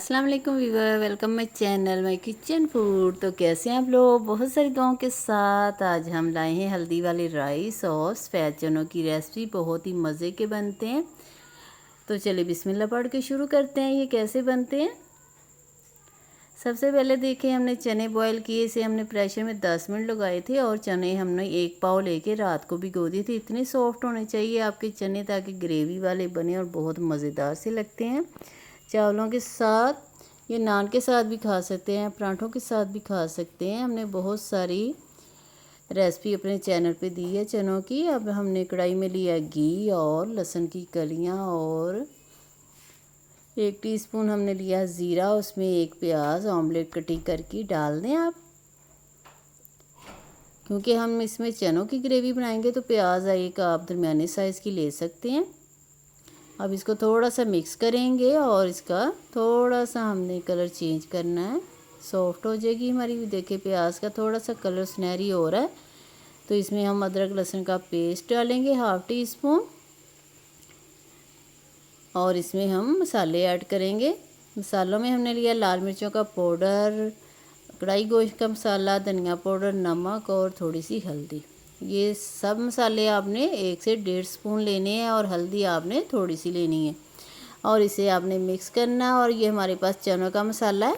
अस्सलाम वालेकुम viewer, welcome my channel my kitchen food. तो कैसे हैं आप लोग? बहुत सारी दुआओं के साथ आज हम लाए हैं हल्दी वाले राइस और सफ़ेद चनों की रेसिपी। बहुत ही मज़े के बनते हैं। तो चलिए बिस्मिल्लाह पढ़ के शुरू करते हैं। ये कैसे बनते हैं? सबसे पहले देखिए, हमने चने बॉईल किए, इसे हमने प्रेशर में 10 मिनट लगाए थे और चने हमने 1 पाव लेके रात को भिगो दिए थे। इतने सॉफ्ट होने चाहिए आपके चने ताकि ग्रेवी वाले बने और बहुत मज़ेदार से लगते हैं। चावलों के साथ, ये नान के साथ भी खा सकते हैं, पराठों के साथ भी खा सकते हैं। हमने बहुत सारी रेसिपी अपने चैनल पे दी है चनों की। अब हमने कढ़ाई में लिया घी और लहसुन की कलियां और 1 टीस्पून हमने लिया ज़ीरा। उसमें 1 प्याज ऑमलेट कटिंग करके डाल दें आप, क्योंकि हम इसमें चनों की ग्रेवी बनाएंगे तो प्याज एक आप दरमियाने साइज़ की ले सकते हैं। अब इसको थोड़ा सा मिक्स करेंगे और इसका थोड़ा सा हमने कलर चेंज करना है, सॉफ्ट हो जाएगी हमारी। देखिए प्याज का थोड़ा सा कलर सुनहरी हो रहा है, तो इसमें हम अदरक लहसुन का पेस्ट डालेंगे 1/2 टीस्पून और इसमें हम मसाले ऐड करेंगे। मसालों में हमने लिया लाल मिर्चों का पाउडर, कढ़ाई गोश्त का मसाला, धनिया पाउडर, नमक और थोड़ी सी हल्दी। ये सब मसाले आपने 1 से 1.5 स्पून लेने हैं और हल्दी आपने थोड़ी सी लेनी है और इसे आपने मिक्स करना। और ये हमारे पास चनों का मसाला है।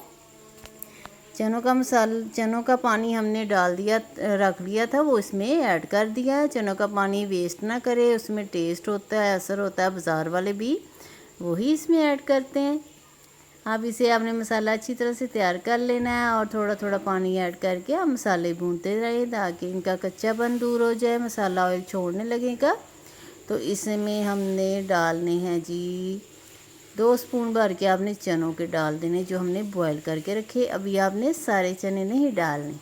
चनों का पानी हमने डाल दिया, रख लिया था, वो इसमें ऐड कर दिया है। चनों का पानी वेस्ट ना करें, उसमें टेस्ट होता है, असर होता है। बाज़ार वाले भी वही इसमें ऐड करते हैं। अब इसे आपने मसाला अच्छी तरह से तैयार कर लेना है और थोड़ा थोड़ा पानी ऐड करके आप मसाले भूनते रहे ताकि इनका कच्चापन दूर हो जाए, मसाला ऑयल छोड़ने लगेगा। तो इसमें हमने डालने हैं जी 2 स्पून भर के आपने चनों के डाल देने, जो हमने बॉयल करके रखे। अभी आपने सारे चने नहीं डालने।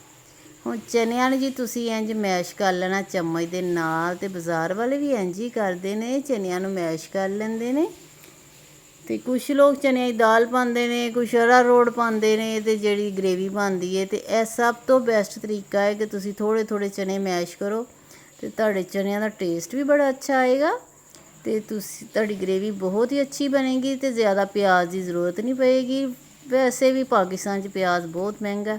ਹੁਣ ਚਨਿਆਂ ਨੂੰ ਜੀ ਤੁਸੀਂ ਇੰਜ ਮੈਸ਼ ਕਰ ਲੈਣਾ ਚਮਚ ਦੇ ਨਾਲ, ਤੇ ਬਾਜ਼ਾਰ ਵਾਲੇ ਵੀ ਇੰਜ ਹੀ ਕਰਦੇ ਨੇ, ਚਨਿਆਂ ਨੂੰ ਮੈਸ਼ ਕਰ ਲੈਂਦੇ ਨੇ। ਤੇ ਕੁਝ ਲੋਕ ਚਨਿਆਂ ਦੀ ਦਾਲ ਪਾਉਂਦੇ ਨੇ, ਕੁਝ ਅਰਾਰੋਟ ਪਾਉਂਦੇ ਨੇ, ਤੇ ਜਿਹੜੀ ਗ੍ਰੇਵੀ ਬਣਦੀ ਹੈ। ਤੇ ਇਹ ਸਭ ਤੋਂ ਬੈਸਟ ਤਰੀਕਾ ਹੈ ਕਿ ਤੁਸੀਂ ਥੋੜ੍ਹੇ ਥੋੜ੍ਹੇ ਚਨੇ ਮੈਸ਼ ਕਰੋ ਤੇ ਤੁਹਾਡੇ ਚਨਿਆਂ ਦਾ ਟੇਸਟ ਵੀ ਬੜਾ ਅੱਛਾ ਆਏਗਾ ਤੇ ਤੁਹਾਡੀ ਗ੍ਰੇਵੀ ਬਹੁਤ ਹੀ ਅੱਛੀ ਬਣੇਗੀ ਤੇ ਜ਼ਿਆਦਾ ਪਿਆਜ਼ ਦੀ ਜ਼ਰੂਰਤ ਨਹੀਂ ਪਏਗੀ। ਵੈਸੇ ਵੀ ਪਾਕਿਸਤਾਨ 'ਚ ਪਿਆਜ਼ ਬਹੁਤ ਮਹਿੰਗਾ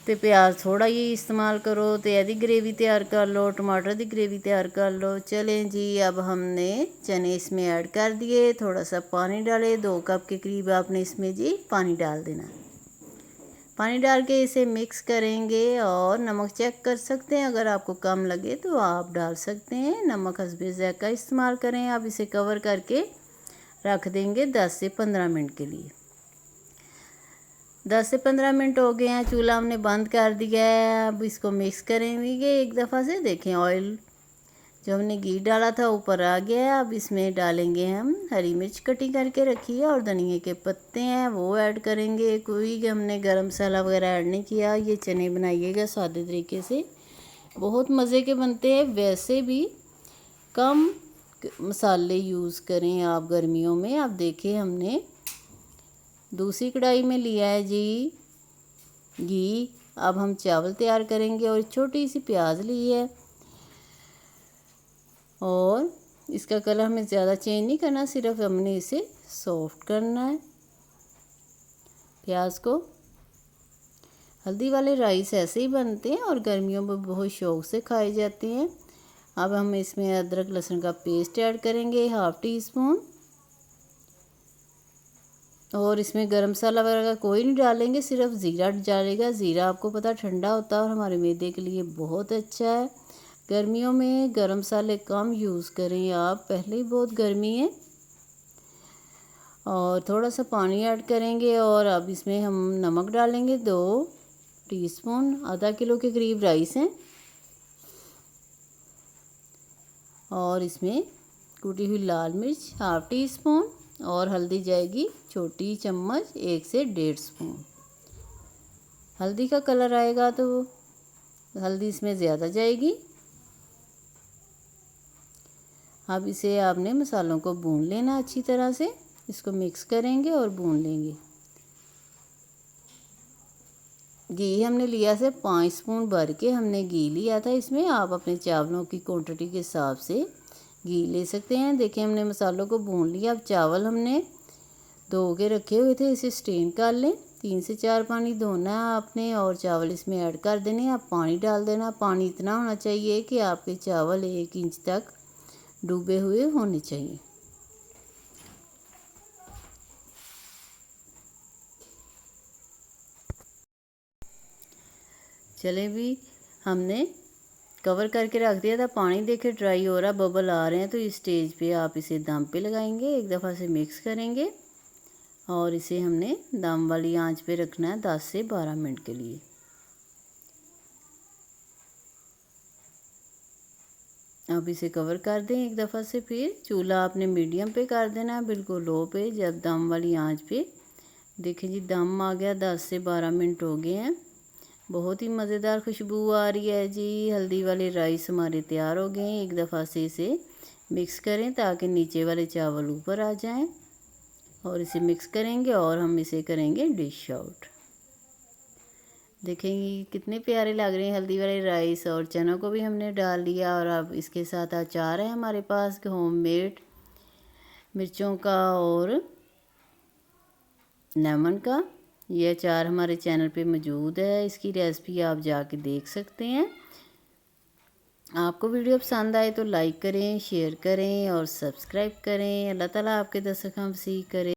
ਤੇ प्याज थोड़ा ही इस्तेमाल करो। तो यदि ग्रेवी तैयार कर लो, टमाटर की ग्रेवी तैयार कर लो। चलें जी, अब हमने चने इसमें ऐड कर दिए, थोड़ा सा पानी डाले, 2 कप के करीब आपने इसमें जी पानी डाल देना। पानी डाल के इसे मिक्स करेंगे और नमक चेक कर सकते हैं, अगर आपको कम लगे तो आप डाल सकते हैं। नमक हस्बे ज़ायक़ा का इस्तेमाल करें। अब इसे कवर करके रख देंगे 10 से 15 मिनट के लिए। 10 से 15 मिनट हो गए हैं, चूल्हा हमने बंद कर दिया है। अब इसको मिक्स करेंगे एक दफ़ा से। देखें ऑयल जो हमने घी डाला था ऊपर आ गया है। अब इसमें डालेंगे हम हरी मिर्च कटिंग करके रखी है और धनिए के पत्ते हैं वो ऐड करेंगे। कोई हमने गरम मसाला वगैरह ऐड नहीं किया। ये चने बनाइएगा सादे तरीके से, बहुत मज़े के बनते हैं। वैसे भी कम मसाले यूज़ करें आप गर्मियों में। अब देखें, हमने दूसरी कढ़ाई में लिया है जी घी। अब हम चावल तैयार करेंगे और छोटी सी प्याज ली है और इसका कलर हमें ज़्यादा चेंज नहीं करना, सिर्फ हमने इसे सॉफ्ट करना है प्याज को। हल्दी वाले राइस ऐसे ही बनते हैं और गर्मियों में बहुत शौक़ से खाए जाते हैं। अब हम इसमें अदरक लहसुन का पेस्ट ऐड करेंगे 1/2 टीस्पून और इसमें गरम मसाला वगैरह कोई नहीं डालेंगे, सिर्फ ज़ीरा डालेगा। ज़ीरा आपको पता ठंडा होता है और हमारे मैदे के लिए बहुत अच्छा है। गर्मियों में गरम मसाले कम यूज़ करें आप, पहले ही बहुत गर्मी है। और थोड़ा सा पानी ऐड करेंगे और अब इसमें हम नमक डालेंगे 2 टीस्पून। आधा किलो के करीब राइस हैं और इसमें कूटी हुई लाल मिर्च 1/2 टीस्पून और हल्दी जाएगी छोटी चम्मच 1 से 1.5 स्पून। हल्दी का कलर आएगा तो हल्दी इसमें ज़्यादा जाएगी। अब इसे आपने मसालों को भून लेना अच्छी तरह से। इसको मिक्स करेंगे और भून लेंगे। घी हमने लिया से 5 स्पून भर के हमने घी लिया था इसमें। आप अपने चावलों की क्वांटिटी के हिसाब से घी ले सकते हैं। देखिए हमने मसालों को भून लिया। अब चावल हमने धो के रखे हुए थे, इसे स्ट्रेन कर लें। 3 से 4 पानी धोना है आपने और चावल इसमें ऐड कर देने। आप पानी डाल देना। पानी इतना होना चाहिए कि आपके चावल 1 इंच तक डूबे हुए होने चाहिए। चले भी हमने कवर करके रख दिया था। पानी देखे ड्राई हो रहा, बबल आ रहे हैं, तो इस स्टेज पे आप इसे दम पे लगाएंगे। एक दफ़ा से मिक्स करेंगे और इसे हमने दम वाली आंच पे रखना है 10 से 12 मिनट के लिए। अब इसे कवर कर दें एक दफ़ा से। फिर चूल्हा आपने मीडियम पे कर देना है, बिल्कुल लो पे, जब दम वाली आंच पे। देखें जी दम आ गया, 10 से 12 मिनट हो गए हैं। बहुत ही मज़ेदार खुशबू आ रही है जी। हल्दी वाले राइस हमारे तैयार हो गए हैं। एक दफ़ा से इसे मिक्स करें ताकि नीचे वाले चावल ऊपर आ जाएं और इसे मिक्स करेंगे और हम इसे करेंगे डिश आउट। देखेंगे कितने प्यारे लग रहे हैं हल्दी वाले राइस। और चनों को भी हमने डाल लिया और अब इसके साथ अचार है हमारे पास होममेड मिर्चों का और लेमन का। ये अचार हमारे चैनल पे मौजूद है, इसकी रेसिपी आप जाके देख सकते हैं। आपको वीडियो पसंद आए तो लाइक करें, शेयर करें और सब्सक्राइब करें। अल्लाह ताला आपके दस्तरखान वसी करे।